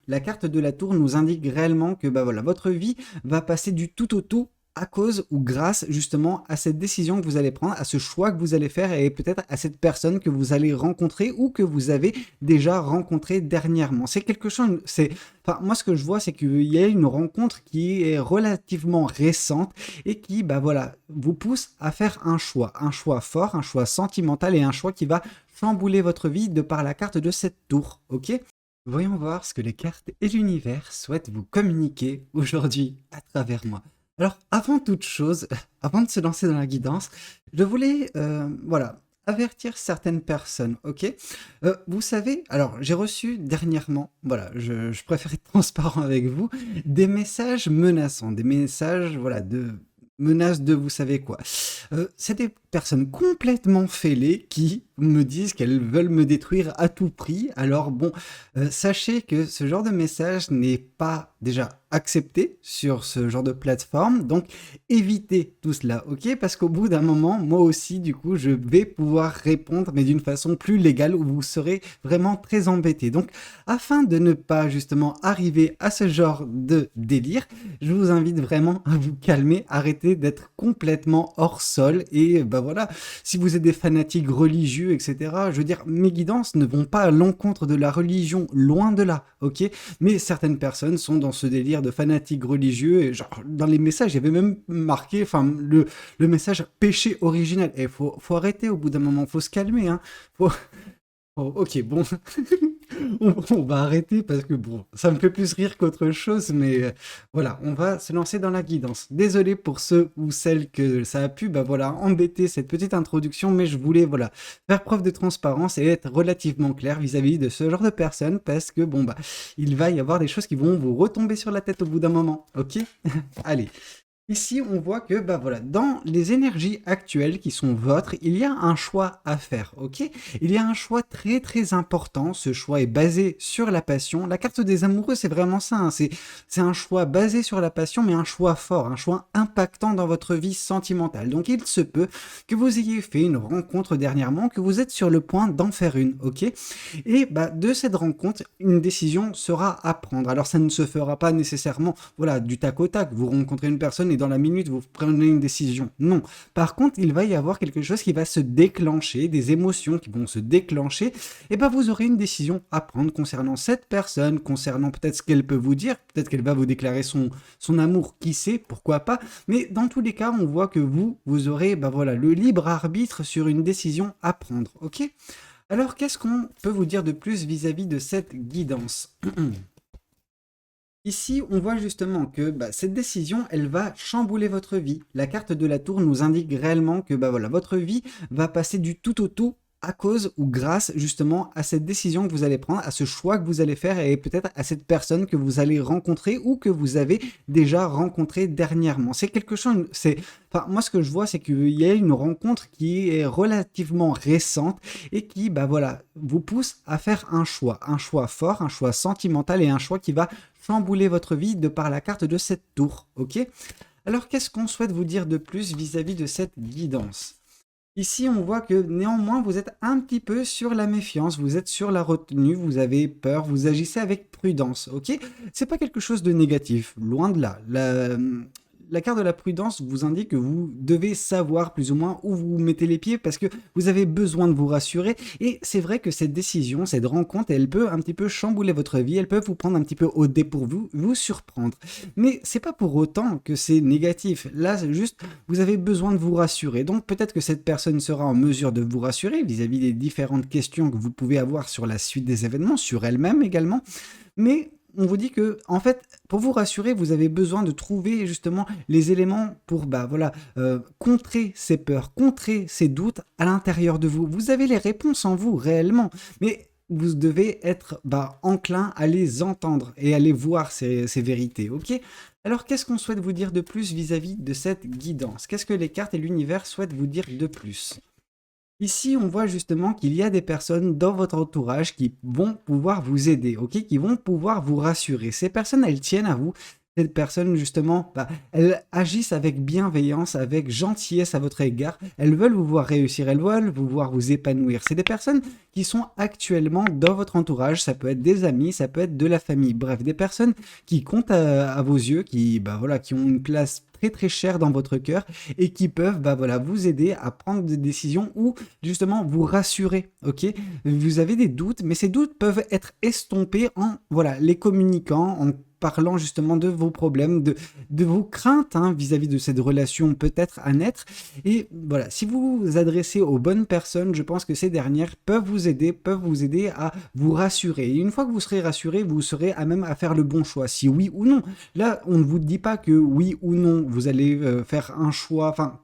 la carte de la tour nous indique réellement que bah voilà, votre vie va passer du tout au tout à cause ou grâce justement à cette décision que vous allez prendre, à ce choix que vous allez faire et peut-être à cette personne que vous allez rencontrer ou que vous avez déjà rencontré dernièrement. C'est quelque chose, enfin, moi ce que je vois, c'est qu'il y a une rencontre qui est relativement récente et qui, bah voilà, vous pousse à faire un choix fort, un choix sentimental et un choix qui va chambouler votre vie de par la carte de cette tour, ok? Voyons voir ce que les cartes et l'univers souhaitent vous communiquer aujourd'hui à travers moi. Alors, avant toute chose, avant de se lancer dans la guidance, je voulais, voilà, avertir certaines personnes, ok? Vous savez, alors j'ai reçu dernièrement, voilà, je préfère être transparent avec vous, des messages menaçants, des messages, voilà, de menaces de vous savez quoi. C'est des personnes complètement fêlées qui me disent qu'elles veulent me détruire à tout prix. Alors bon, sachez que ce genre de message n'est pas déjà accepté sur ce genre de plateforme, donc évitez tout cela, ok? Parce qu'au bout d'un moment, moi aussi, du coup, je vais pouvoir répondre, mais d'une façon plus légale, où vous serez vraiment très embêté. Donc, afin de ne pas justement arriver à ce genre de délire, je vous invite vraiment à vous calmer, arrêter d'être complètement hors sol et bah voilà, si vous êtes des fanatiques religieux, etc., je veux dire, mes guidances ne vont pas à l'encontre de la religion, loin de là, ok? Mais certaines personnes sont dans ce délire de fanatiques religieux et genre, dans les messages, il y avait même marqué, enfin, le message péché originel. Et faut arrêter au bout d'un moment, faut se calmer, hein. Faut... Oh, ok, bon, on va arrêter parce que bon, ça me fait plus rire qu'autre chose, mais voilà, on va se lancer dans la guidance. Désolé pour ceux ou celles que ça a pu, bah voilà, embêter cette petite introduction, mais je voulais, voilà, faire preuve de transparence et être relativement clair vis-à-vis de ce genre de personnes parce que bon, bah, il va y avoir des choses qui vont vous retomber sur la tête au bout d'un moment, ok? Allez. Ici, on voit que bah voilà, dans les énergies actuelles qui sont vôtres, il y a un choix à faire, ok? Il y a un choix très très important. Ce choix est basé sur la passion. La carte des amoureux, c'est vraiment ça, hein. C'est un choix basé sur la passion, mais un choix fort, un choix impactant dans votre vie sentimentale. Donc, il se peut que vous ayez fait une rencontre dernièrement, que vous êtes sur le point d'en faire une, ok? Et bah, de cette rencontre, une décision sera à prendre. Alors, ça ne se fera pas nécessairement, voilà, du tac au tac. Vous rencontrez une personne et dans la minute, vous prenez une décision. Non. Par contre, il va y avoir quelque chose qui va se déclencher, des émotions qui vont se déclencher. Et bah, vous aurez une décision à prendre concernant cette personne, concernant peut-être ce qu'elle peut vous dire, peut-être qu'elle va vous déclarer son amour, qui sait, pourquoi pas. Mais dans tous les cas, on voit que vous aurez, bah voilà, le libre arbitre sur une décision à prendre. Ok? Alors, qu'est-ce qu'on peut vous dire de plus vis-à-vis de cette guidance? Ici, on voit justement que bah, cette décision, elle va chambouler votre vie. La carte de la tour nous indique réellement que bah, voilà, votre vie va passer du tout au tout à cause ou grâce justement à cette décision que vous allez prendre, à ce choix que vous allez faire et peut-être à cette personne que vous allez rencontrer ou que vous avez déjà rencontré dernièrement. C'est quelque chose, enfin, moi ce que je vois, c'est qu'il y a une rencontre qui est relativement récente et qui, bah voilà, vous pousse à faire un choix fort, un choix sentimental et un choix qui va chambouler votre vie de par la carte de cette tour, ok? Alors qu'est-ce qu'on souhaite vous dire de plus vis-à-vis de cette guidance? Ici, on voit que néanmoins, vous êtes un petit peu sur la méfiance, vous êtes sur la retenue, vous avez peur, vous agissez avec prudence, ok? C'est pas quelque chose de négatif, loin de là. La carte de la prudence vous indique que vous devez savoir plus ou moins où vous mettez les pieds parce que vous avez besoin de vous rassurer. Et c'est vrai que cette décision, cette rencontre, elle peut un petit peu chambouler votre vie, elle peut vous prendre un petit peu au dépourvu, vous surprendre. Mais c'est pas pour autant que c'est négatif. Là, c'est juste, vous avez besoin de vous rassurer. Donc peut-être que cette personne sera en mesure de vous rassurer vis-à-vis des différentes questions que vous pouvez avoir sur la suite des événements, sur elle-même également. Mais on vous dit que, en fait, pour vous rassurer, vous avez besoin de trouver justement les éléments pour, bah voilà, contrer ces peurs, contrer ces doutes à l'intérieur de vous. Vous avez les réponses en vous réellement, mais vous devez être bah, enclin à les entendre et à les voir ces vérités, ok? Alors qu'est-ce qu'on souhaite vous dire de plus vis-à-vis de cette guidance? Qu'est-ce que les cartes et l'univers souhaitent vous dire de plus? Ici, on voit justement qu'il y a des personnes dans votre entourage qui vont pouvoir vous aider, ok? Qui vont pouvoir vous rassurer. Ces personnes, elles tiennent à vous. cette personne, justement, elles agissent avec bienveillance, avec gentillesse à votre égard. Elles veulent vous voir réussir, elles veulent vous voir vous épanouir. C'est des personnes qui sont actuellement dans votre entourage. Ça peut être des amis, ça peut être de la famille. Bref, des personnes qui comptent à vos yeux, qui ont une place très très chère dans votre cœur et qui peuvent vous aider à prendre des décisions ou justement vous rassurer. Ok, vous avez des doutes, mais ces doutes peuvent être estompés en les communiquant, en parlant justement de vos problèmes, de vos craintes vis-à-vis de cette relation peut-être à naître. Et voilà, si vous vous adressez aux bonnes personnes, je pense que ces dernières peuvent vous aider à vous rassurer. Et une fois que vous serez rassuré, vous serez à même à faire le bon choix, si oui ou non. Là, on ne vous dit pas que oui ou non, vous allez faire un choix, enfin,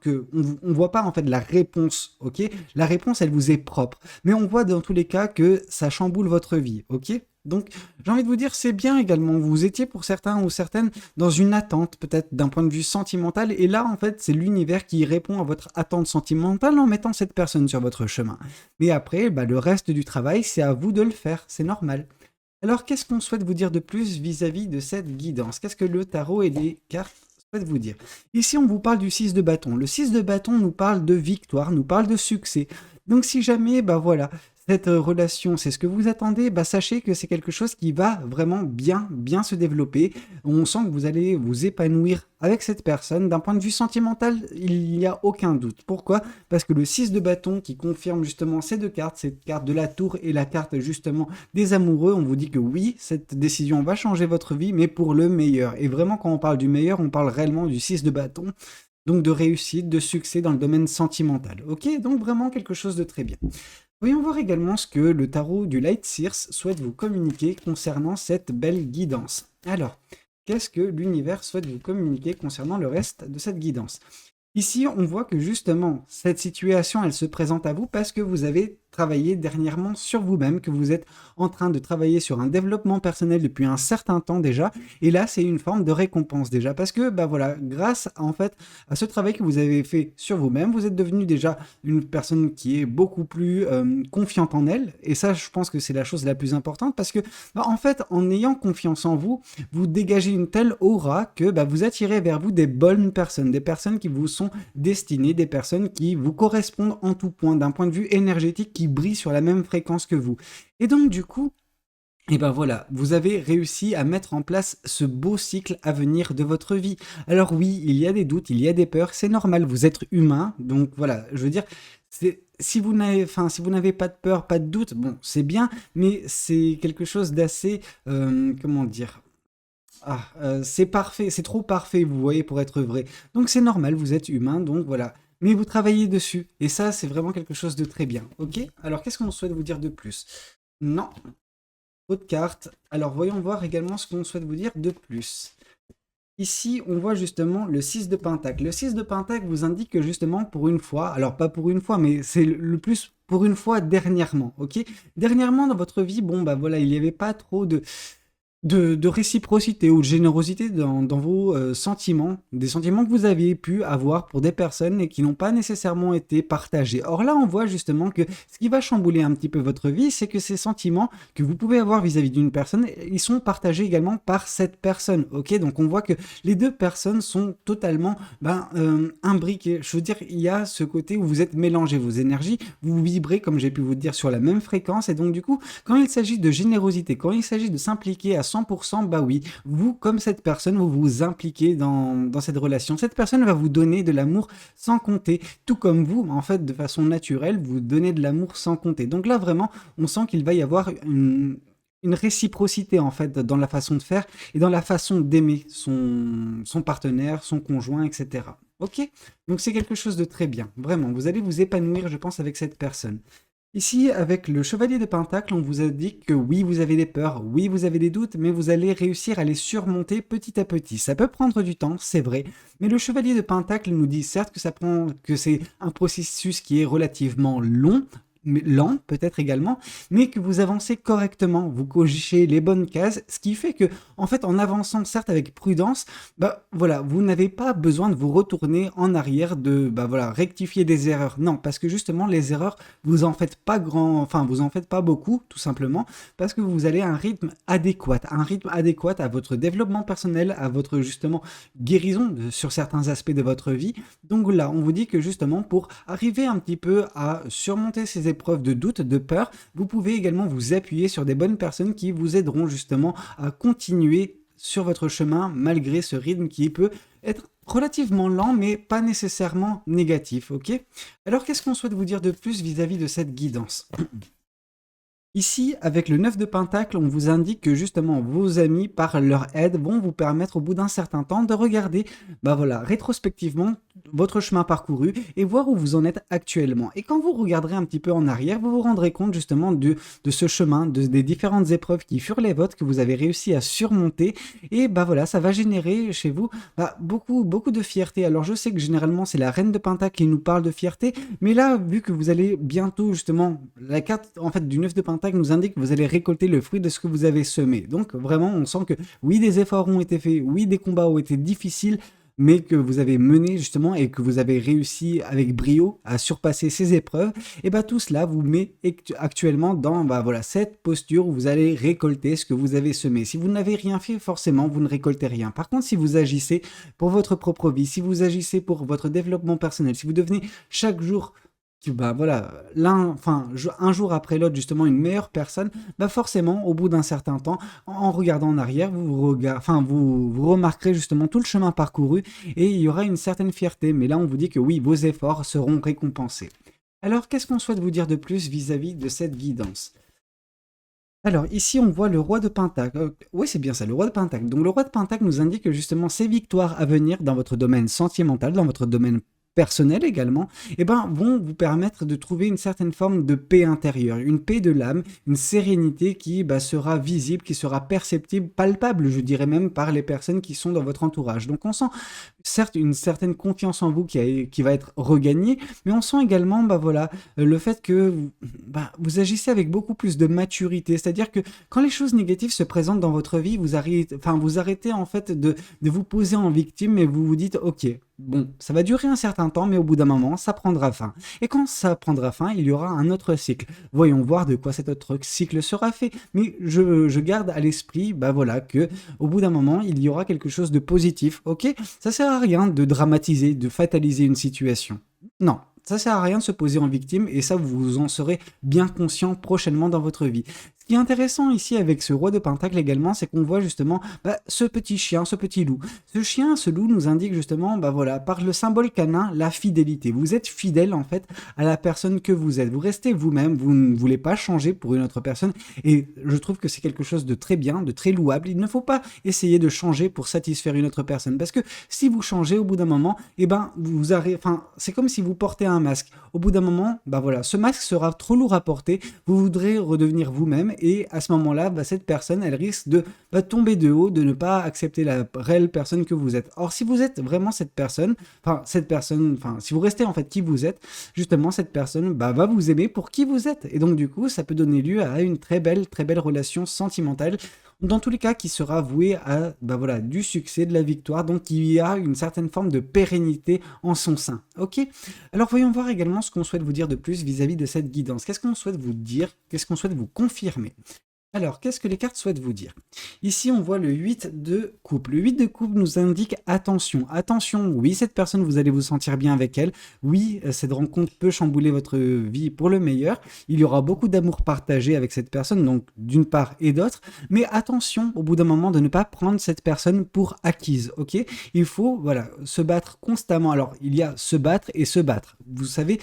on voit pas en fait la réponse, ok? La réponse, elle vous est propre. Mais on voit dans tous les cas que ça chamboule votre vie, ok? Donc, j'ai envie de vous dire, c'est bien également. Vous étiez pour certains ou certaines dans une attente, peut-être d'un point de vue sentimental. Et là, en fait, c'est l'univers qui répond à votre attente sentimentale en mettant cette personne sur votre chemin. Mais après, le reste du travail, c'est à vous de le faire. C'est normal. Alors, qu'est-ce qu'on souhaite vous dire de plus vis-à-vis de cette guidance? Qu'est-ce que le tarot et les cartes souhaitent vous dire? Ici, on vous parle du 6 de bâton. Le 6 de bâton nous parle de victoire, nous parle de succès. Donc, si jamais, cette relation, c'est ce que vous attendez, sachez que c'est quelque chose qui va vraiment bien se développer. On sent que vous allez vous épanouir avec cette personne. D'un point de vue sentimental, il n'y a aucun doute. Pourquoi? Parce que le 6 de bâton qui confirme justement ces deux cartes, cette carte de la tour et la carte justement des amoureux, on vous dit que oui, cette décision va changer votre vie, mais pour le meilleur. Et vraiment, quand on parle du meilleur, on parle réellement du 6 de bâton. Donc de réussite, de succès dans le domaine sentimental. Ok, donc vraiment quelque chose de très bien. Voyons voir également ce que le tarot du Light Seers souhaite vous communiquer concernant cette belle guidance. Alors, qu'est-ce que l'univers souhaite vous communiquer concernant le reste de cette guidance? Ici, on voit que justement, cette situation, elle se présente à vous parce que vous avez travaillé dernièrement sur vous-même, que vous êtes en train de travailler sur un développement personnel depuis un certain temps déjà. Et là, c'est une forme de récompense déjà parce que, grâce en fait à ce travail que vous avez fait sur vous-même, vous êtes devenu déjà une personne qui est beaucoup plus confiante en elle. Et ça, je pense que c'est la chose la plus importante parce que, en fait, en ayant confiance en vous, vous dégagez une telle aura que vous attirez vers vous des bonnes personnes, des personnes qui vous sont destinées, des personnes qui vous correspondent en tout point, d'un point de vue énergétique, qui brillent sur la même fréquence que vous. Et donc, du coup, vous avez réussi à mettre en place ce beau cycle à venir de votre vie. Alors oui, il y a des doutes, il y a des peurs, c'est normal, vous êtes humain, donc voilà, je veux dire, si vous n'avez pas de peur, pas de doute, bon, c'est bien, mais c'est quelque chose d'assez, comment dire, c'est parfait, c'est trop parfait, vous voyez, pour être vrai. Donc c'est normal, vous êtes humain, donc voilà. Mais vous travaillez dessus, et ça, c'est vraiment quelque chose de très bien, ok? Alors, qu'est-ce qu'on souhaite vous dire de plus? Non, autre carte. Alors, voyons voir également ce qu'on souhaite vous dire de plus. Ici, on voit justement le 6 de Pentacle. Le 6 de Pentacle vous indique que justement, pour une fois, alors pas pour une fois, mais c'est le plus pour une fois dernièrement, ok? Dernièrement, dans votre vie, il n'y avait pas trop de réciprocité ou de générosité dans vos sentiments, des sentiments que vous avez pu avoir pour des personnes et qui n'ont pas nécessairement été partagés. Or là, on voit justement que ce qui va chambouler un petit peu votre vie, c'est que ces sentiments que vous pouvez avoir vis-à-vis d'une personne, ils sont partagés également par cette personne. Ok, donc on voit que les deux personnes sont totalement imbriquées. Je veux dire, il y a ce côté où vous êtes mélangés, vos énergies, vous vibrez, comme j'ai pu vous le dire, sur la même fréquence. Et donc du coup, quand il s'agit de générosité, quand il s'agit de s'impliquer à 100%, oui, vous, comme cette personne, vous vous impliquez dans cette relation. Cette personne va vous donner de l'amour sans compter, tout comme vous, en fait, de façon naturelle, vous donnez de l'amour sans compter. Donc là, vraiment, on sent qu'il va y avoir une réciprocité, en fait, dans la façon de faire et dans la façon d'aimer son partenaire, son conjoint, etc. Ok? Donc c'est quelque chose de très bien. Vraiment, vous allez vous épanouir, je pense, avec cette personne. Ici, avec le chevalier de Pentacle, on vous a dit que oui, vous avez des peurs, oui, vous avez des doutes, mais vous allez réussir à les surmonter petit à petit. Ça peut prendre du temps, c'est vrai, mais le chevalier de Pentacle nous dit certes que c'est un processus qui est relativement long, mais lent peut-être également, mais que vous avancez correctement, vous cochez les bonnes cases, ce qui fait que, en fait, en avançant certes avec prudence, bah voilà, vous n'avez pas besoin de vous retourner en arrière, de bah voilà, rectifier des erreurs. Non, parce que justement les erreurs, vous en faites pas vous en faites pas beaucoup, tout simplement, parce que vous allez à un rythme adéquat à votre développement personnel, à votre justement guérison sur certains aspects de votre vie. Donc là, on vous dit que justement pour arriver un petit peu à surmonter ces épreuves de doute, de peur, vous pouvez également vous appuyer sur des bonnes personnes qui vous aideront justement à continuer sur votre chemin malgré ce rythme qui peut être relativement lent mais pas nécessairement négatif, ok? Alors qu'est-ce qu'on souhaite vous dire de plus vis-à-vis de cette guidance? Ici, avec le 9 de Pentacle, on vous indique que justement vos amis, par leur aide, vont vous permettre au bout d'un certain temps de regarder, bah voilà, rétrospectivement votre chemin parcouru et voir où vous en êtes actuellement. Et quand vous regarderez un petit peu en arrière, vous vous rendrez compte justement de ce chemin, des différentes épreuves qui furent les vôtres, que vous avez réussi à surmonter. Et bah voilà, ça va générer chez vous beaucoup de fierté. Alors je sais que généralement c'est la Reine de Pentacle qui nous parle de fierté, mais là, vu que vous allez bientôt justement, la carte en fait du 9 de Pentacle nous indique que vous allez récolter le fruit de ce que vous avez semé. Donc vraiment, on sent que oui, des efforts ont été faits, oui, des combats ont été difficiles, mais que vous avez mené justement et que vous avez réussi avec brio à surpasser ces épreuves, et bah tout cela vous met actuellement dans bah voilà, cette posture où vous allez récolter ce que vous avez semé. Si vous n'avez rien fait, forcément, vous ne récoltez rien. Par contre, si vous agissez pour votre propre vie, si vous agissez pour votre développement personnel, si vous devenez chaque jour bah voilà, un jour après l'autre, justement, une meilleure personne, bah forcément, au bout d'un certain temps, en regardant en arrière, vous remarquerez justement tout le chemin parcouru et il y aura une certaine fierté. Mais là, on vous dit que oui, vos efforts seront récompensés. Alors, qu'est-ce qu'on souhaite vous dire de plus vis-à-vis de cette guidance? Alors, ici, on voit le roi de Pentacle. Oui, c'est bien ça, le roi de Pentacle. Donc, le roi de Pentacle nous indique que justement, ces victoires à venir dans votre domaine sentimental, dans votre domaine personnel également, eh ben, vont vous permettre de trouver une certaine forme de paix intérieure, une paix de l'âme, une sérénité qui bah, sera visible, qui sera perceptible, palpable, je dirais même, par les personnes qui sont dans votre entourage. Donc, on sent certes une certaine confiance en vous qui va être regagnée, mais on sent également bah, voilà, le fait que vous agissez avec beaucoup plus de maturité. C'est-à-dire que quand les choses négatives se présentent dans votre vie, vous arrêtez en fait de vous poser en victime et vous vous dites ok, bon, ça va durer un certain temps, mais au bout d'un moment, ça prendra fin. Et quand ça prendra fin, il y aura un autre cycle. Voyons voir de quoi cet autre cycle sera fait. Mais je garde à l'esprit, bah voilà, que au bout d'un moment, il y aura quelque chose de positif. Ok, ça sert à rien de dramatiser, de fataliser une situation. Non. Ça sert à rien de se poser en victime et ça vous en serez bien conscient prochainement dans votre vie. Ce qui est intéressant ici avec ce roi de Pentacle également, c'est qu'on voit justement ce petit chien, ce petit loup. Ce chien, ce loup nous indique justement, bah voilà, par le symbole canin, la fidélité. Vous êtes fidèle en fait à la personne que vous êtes. Vous restez vous-même, vous ne voulez pas changer pour une autre personne et je trouve que c'est quelque chose de très bien, de très louable. Il ne faut pas essayer de changer pour satisfaire une autre personne parce que si vous changez au bout d'un moment, eh ben c'est comme si vous portez un masque. Au bout d'un moment, bah voilà, ce masque sera trop lourd à porter. Vous voudrez redevenir vous-même et à ce moment-là, cette personne, elle risque de tomber de haut, de ne pas accepter la réelle personne que vous êtes. Or, si vous êtes vraiment cette personne, si vous restez en fait qui vous êtes, justement, cette personne va vous aimer pour qui vous êtes. Et donc, du coup, ça peut donner lieu à une très belle relation sentimentale. Dans tous les cas, qui sera vouée à du succès, de la victoire, donc il y a une certaine forme de pérennité en son sein. Ok. Alors voyons voir également ce qu'on souhaite vous dire de plus vis-à-vis de cette guidance. Qu'est-ce qu'on souhaite vous dire? Qu'est-ce qu'on souhaite vous confirmer? Alors, qu'est-ce que les cartes souhaitent vous dire? Ici, on voit le 8 de coupe. Le 8 de coupe nous indique attention. Attention, oui, cette personne, vous allez vous sentir bien avec elle. Oui, cette rencontre peut chambouler votre vie pour le meilleur. Il y aura beaucoup d'amour partagé avec cette personne, donc d'une part et d'autre. Mais attention, au bout d'un moment, de ne pas prendre cette personne pour acquise, ok? Il faut, se battre constamment. Alors, il y a se battre et se battre. Vous savez,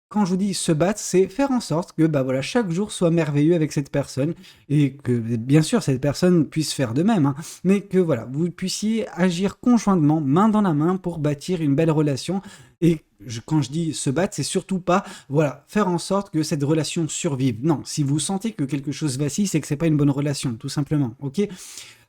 quand je vous dis se battre, c'est faire en sorte que chaque jour soit merveilleux avec cette personne et que bien sûr cette personne puisse faire de même, hein, mais que vous puissiez agir conjointement, main dans la main pour bâtir une belle relation. Et quand je dis se battre, c'est surtout pas faire en sorte que cette relation survive. Non, si vous sentez que quelque chose vacille, c'est que c'est pas une bonne relation, tout simplement. Ok.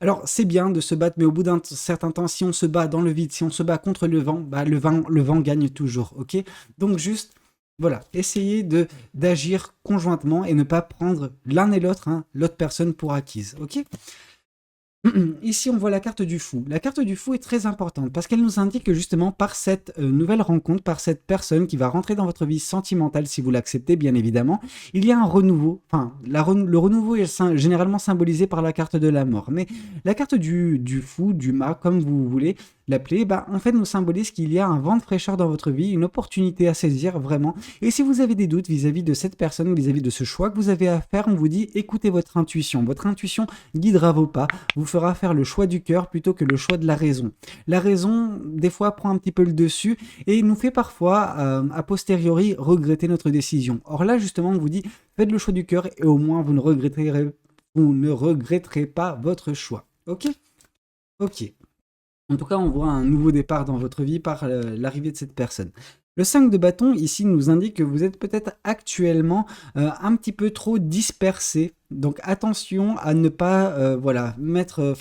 Alors c'est bien de se battre, mais au bout d'un certain temps, si on se bat dans le vide, si on se bat contre le vent, le vent gagne toujours. Ok. Donc juste Voilà, essayez d'agir conjointement et ne pas prendre l'un et l'autre, hein, l'autre personne pour acquise, ok? Ici, on voit la carte du fou. La carte du fou est très importante parce qu'elle nous indique que justement par cette nouvelle rencontre, par cette personne qui va rentrer dans votre vie sentimentale, si vous l'acceptez bien évidemment, il y a un renouveau. Enfin, le renouveau est généralement symbolisé par la carte de la mort. Mais la carte du fou, du mât, comme vous voulez l'appeler, bah, en fait nous symbolise qu'il y a un vent de fraîcheur dans votre vie, une opportunité à saisir vraiment. Et si vous avez des doutes vis-à-vis de cette personne, vis-à-vis de ce choix que vous avez à faire, on vous dit écoutez votre intuition. Votre intuition guidera vos pas, vous fera faire le choix du cœur plutôt que le choix de la raison. La raison, des fois, prend un petit peu le dessus et nous fait parfois, a posteriori, regretter notre décision. Or là, justement, on vous dit, faites le choix du cœur et au moins vous ne regretterez pas votre choix. Ok? Ok. En tout cas, on voit un nouveau départ dans votre vie par l'arrivée de cette personne. Le 5 de bâton, ici, nous indique que vous êtes peut-être actuellement un petit peu trop dispersé. Donc attention à ne pas mettre...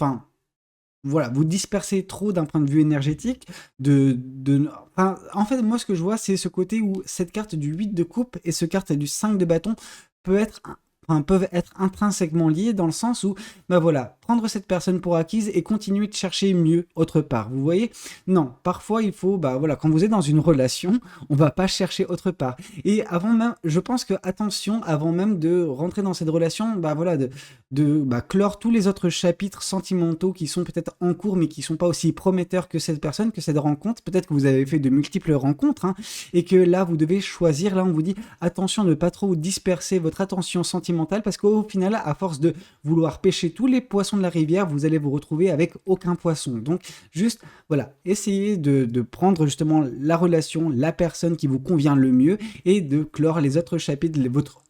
voilà, vous dispersez trop d'un point de vue énergétique. En fait, moi, ce que je vois, c'est ce côté où cette carte du 8 de coupe et ce carte du 5 de bâton peut être peuvent être intrinsèquement liés dans le sens où, bah voilà, prendre cette personne pour acquise et continuer de chercher mieux autre part. Vous voyez? Non, parfois il faut, bah voilà, quand vous êtes dans une relation, on va pas chercher autre part. Et avant même, je pense que attention, avant même de rentrer dans cette relation, bah voilà, de clore tous les autres chapitres sentimentaux qui sont peut-être en cours mais qui sont pas aussi prometteurs que cette personne, que cette rencontre. Peut-être que vous avez fait de multiples rencontres, hein, et que là vous devez choisir. Là on vous dit attention de ne pas trop disperser votre attention sentimentale parce qu'au final, à force de vouloir pêcher tous les poissons de la rivière, vous allez vous retrouver avec aucun poisson. Donc juste, voilà, essayez de prendre justement la relation, la personne qui vous convient le mieux et de clore les autres chapitres,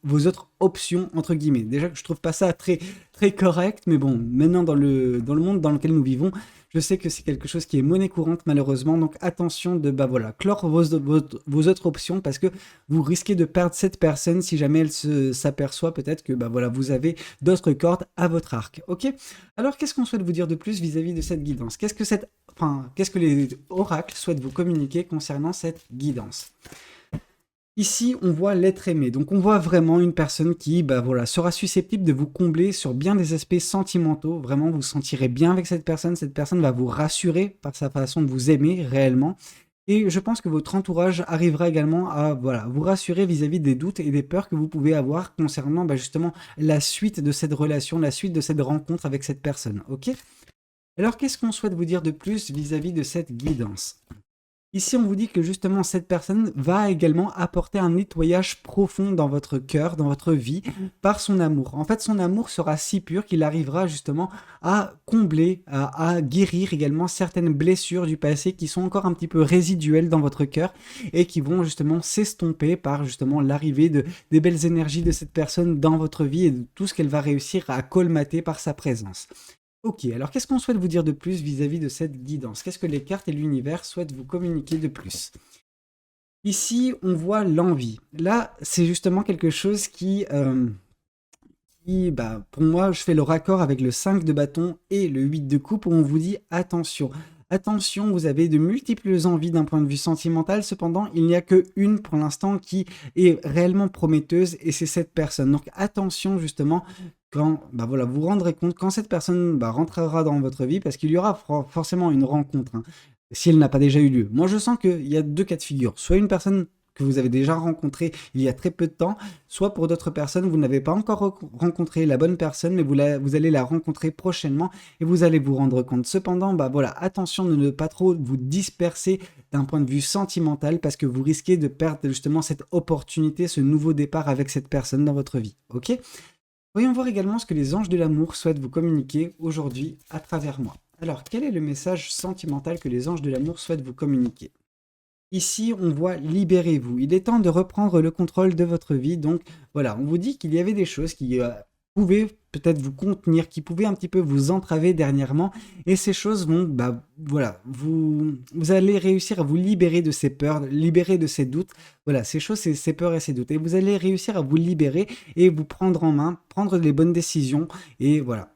vos autres options, entre guillemets. Déjà que je trouve pas ça très, très correct, mais bon, maintenant dans le monde dans lequel nous vivons, je sais que c'est quelque chose qui est monnaie courante malheureusement, donc attention de clore vos autres options parce que vous risquez de perdre cette personne si jamais elle s'aperçoit peut-être que vous avez d'autres cordes à votre arc. Ok? Alors qu'est-ce qu'on souhaite vous dire de plus vis-à-vis de cette guidance? Qu'est-ce que les oracles souhaitent vous communiquer concernant cette guidance? Ici, on voit l'être aimé. Donc, on voit vraiment une personne qui sera susceptible de vous combler sur bien des aspects sentimentaux. Vraiment, vous vous sentirez bien avec cette personne. Cette personne va vous rassurer par sa façon de vous aimer réellement. Et je pense que votre entourage arrivera également à vous rassurer vis-à-vis des doutes et des peurs que vous pouvez avoir concernant justement la suite de cette relation, la suite de cette rencontre avec cette personne. Ok? Alors, qu'est-ce qu'on souhaite vous dire de plus vis-à-vis de cette guidance? Ici, on vous dit que justement, cette personne va également apporter un nettoyage profond dans votre cœur, dans votre vie, par son amour. En fait, son amour sera si pur qu'il arrivera justement à combler, à guérir également certaines blessures du passé qui sont encore un petit peu résiduelles dans votre cœur et qui vont justement s'estomper par justement l'arrivée des belles énergies de cette personne dans votre vie et de tout ce qu'elle va réussir à colmater par sa présence. Ok, alors qu'est-ce qu'on souhaite vous dire de plus vis-à-vis de cette guidance? Qu'est-ce que les cartes et l'univers souhaitent vous communiquer de plus? Ici, on voit l'envie. Là, c'est justement quelque chose pour moi, je fais le raccord avec le 5 de bâton et le 8 de coupe où on vous dit attention. Attention, vous avez de multiples envies d'un point de vue sentimental, cependant, il n'y a que une pour l'instant qui est réellement prometteuse et c'est cette personne. Donc attention justement quand vous vous rendrez compte quand cette personne rentrera dans votre vie parce qu'il y aura forcément une rencontre, hein, si elle n'a pas déjà eu lieu. Moi, je sens qu'il y a deux cas de figure. Soit une personne que vous avez déjà rencontrée il y a très peu de temps, soit pour d'autres personnes, vous n'avez pas encore rencontré la bonne personne, mais vous allez la rencontrer prochainement et vous allez vous rendre compte. Cependant, attention de ne pas trop vous disperser d'un point de vue sentimental parce que vous risquez de perdre justement cette opportunité, ce nouveau départ avec cette personne dans votre vie. Ok? Voyons voir également ce que les anges de l'amour souhaitent vous communiquer aujourd'hui à travers moi. Alors, quel est le message sentimental que les anges de l'amour souhaitent vous communiquer? Ici, on voit libérez-vous. Il est temps de reprendre le contrôle de votre vie. Donc, voilà, on vous dit qu'il y avait des choses qui pouvaient peut-être vous contenir, qui pouvaient un petit peu vous entraver dernièrement. Et ces choses vont, vous allez réussir à vous libérer de ces peurs, libérer de ces doutes. Voilà, ces choses, ces peurs et ces doutes. Et vous allez réussir à vous libérer et vous prendre en main, prendre les bonnes décisions. Et voilà.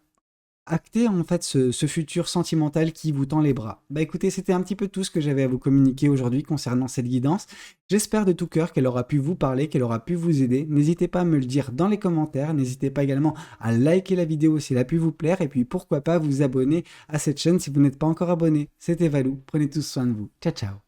acter en fait ce futur sentimental qui vous tend les bras. Bah écoutez, c'était un petit peu tout ce que j'avais à vous communiquer aujourd'hui concernant cette guidance. J'espère de tout cœur qu'elle aura pu vous parler, qu'elle aura pu vous aider. N'hésitez pas à me le dire dans les commentaires, n'hésitez pas également à liker la vidéo si elle a pu vous plaire, et puis pourquoi pas vous abonner à cette chaîne si vous n'êtes pas encore abonné. C'était Valou, prenez tous soin de vous. Ciao ciao.